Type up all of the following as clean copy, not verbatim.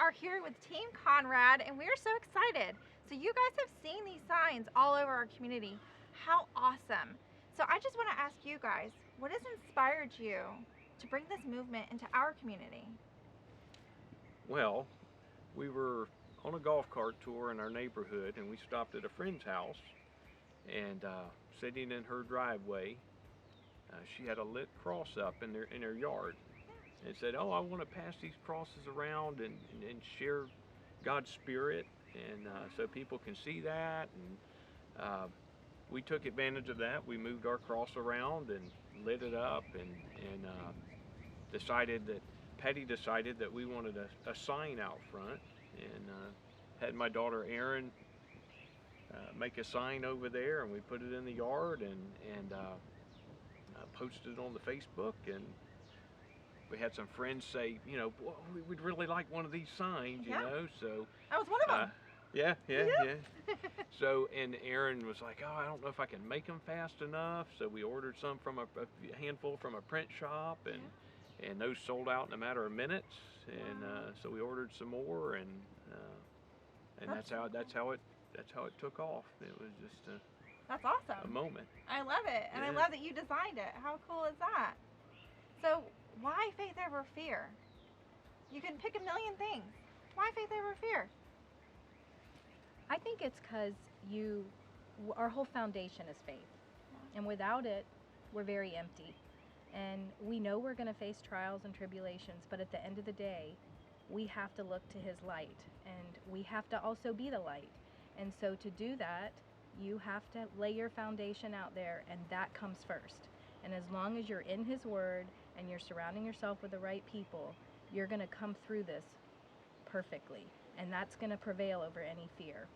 are here with Team Conrad, and we are so excited. So you guys have seen these signs all over our community. How awesome. So I just want to ask you guys, what has inspired you to bring this movement into our community? Well, we were on a golf cart tour in our neighborhood, and we stopped at a friend's house, and sitting in her driveway, she had a lit cross up in her yard, and said, "Oh, I want to pass these crosses around and share God's Spirit, and so people can see that." And we took advantage of that. We moved our cross around and lit it up, and Patty decided that we wanted a sign out front, and had my daughter Erin make a sign over there, and we put it in the yard, and posted it on the Facebook, and we had some friends say, well, we'd really like one of these signs, Yeah. so That was one of them. yeah. So, and Erin was like, "Oh, I don't know if I can make them fast enough." So we ordered some from a handful from a print shop, and those sold out in a matter of minutes. And so we ordered some more, and that's how it took off. It was just That's awesome. a moment. I love it, and I Yeah. love that you designed it. How cool is that? So why faith over fear? You can pick a million things. Why faith over fear? I think it's because our whole foundation is faith, and without it, we're very empty. And we know we're going to face trials and tribulations, but at the end of the day, we have to look to His light, and we have to also be the light. And so to do that, you have to lay your foundation out there, and that comes first. And as long as you're in His Word and you're surrounding yourself with the right people, you're going to come through this perfectly, and that's going to prevail over any fear.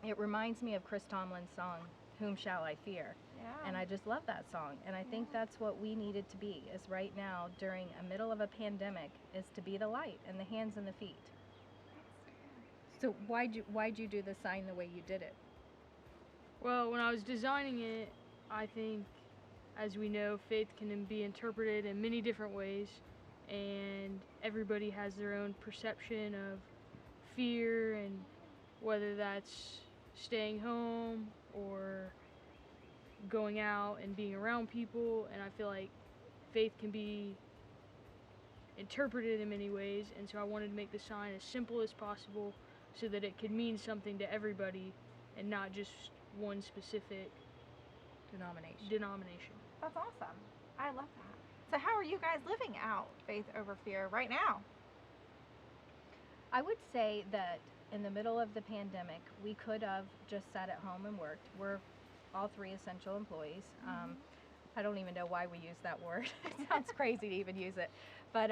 It reminds me of Chris Tomlin's song, "Whom Shall I Fear?" Yeah. And I just love that song, and I think that's what we needed to be, is right now, during a middle of a pandemic, is to be the light and the hands and the feet. So why'd you do the sign the way you did it? Well, when I was designing it, I think, as we know, faith can be interpreted in many different ways, and everybody has their own perception of fear, and whether that's staying home or going out and being around people. And I feel like faith can be interpreted in many ways, and so I wanted to make the sign as simple as possible so that it could mean something to everybody and not just one specific denomination. That's awesome. I love that. So how are you guys living out faith over fear right now? I would say that in the middle of the pandemic, we could have just sat at home and worked. We're all three essential employees. I don't even know why we use that word. It sounds crazy to even use it. But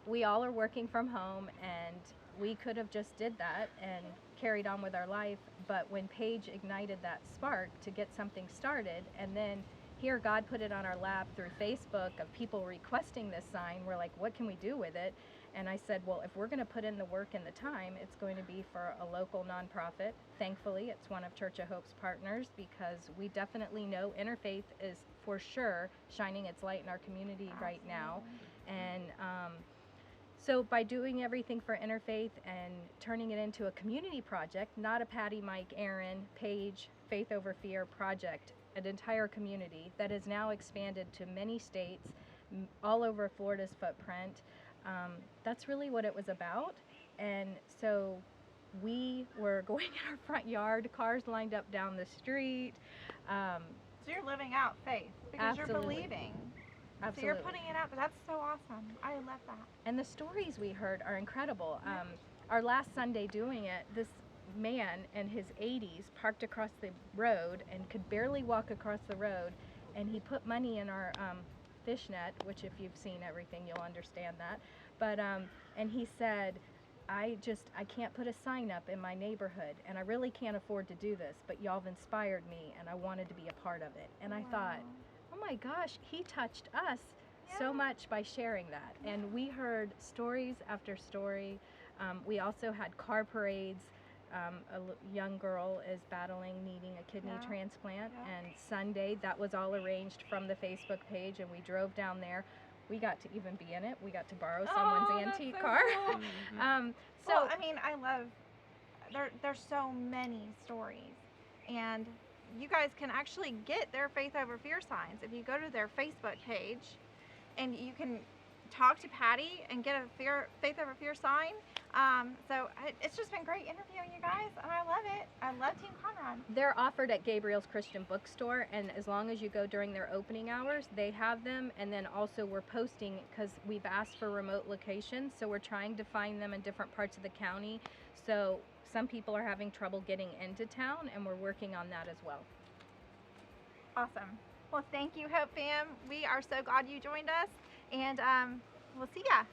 we all are working from home, and we could have just did that and carried on with our life. But when Paige ignited that spark to get something started, and then here God put it on our lap through Facebook of people requesting this sign, we're like, what can we do with it? And I said, well, if we're going to put in the work and the time, it's going to be for a local nonprofit. Thankfully, it's one of Church of Hope's partners, because we definitely know Interfaith is for sure shining its light in our community right now. And so by doing everything for Interfaith and turning it into a community project, not a Patty, Mike, Aaron, Paige, Faith Over Fear project, an entire community that has now expanded to many states, all over Florida's footprint. That's really what it was about. And so we were going in our front yard, cars lined up down the street. So you're living out faith because you're Absolutely. believing. Absolutely. So you're putting it out there. That's so awesome. I love that. And the stories we heard are incredible. Our last Sunday doing it, this man in his 80s parked across the road and could barely walk across the road, and he put money in our fishnet, which if you've seen everything, you'll understand that. But and he said, I can't put a sign up in my neighborhood, and I really can't afford to do this, but y'all have inspired me, and I wanted to be a part of it. And I thought, oh my gosh, he touched us so much by sharing that. And we heard stories after story. We also had car parades. A young girl is needing a kidney transplant, and Sunday that was all arranged from the Facebook page, and we drove down there. We got to even be in it. We got to borrow Oh, someone's that's antique so car. cool. Mhm. So Well, I mean, I love, there's so many stories. And you guys can actually get their Faith Over Fear signs if you go to their Facebook page, and you can talk to Patty and get a Faith Over Fear sign. It's just been great interviewing you guys, and I love it. I love Team Conrad. they're offered at Gabriel's Christian Bookstore, and as long as you go during their opening hours, they have them. And then also we're posting, because we've asked for remote locations, so we're trying to find them in different parts of the county. So some people are having trouble getting into town, and we're working on that as well. Awesome. Well, thank you, Hope Fam. We are so glad you joined us, and we'll see ya.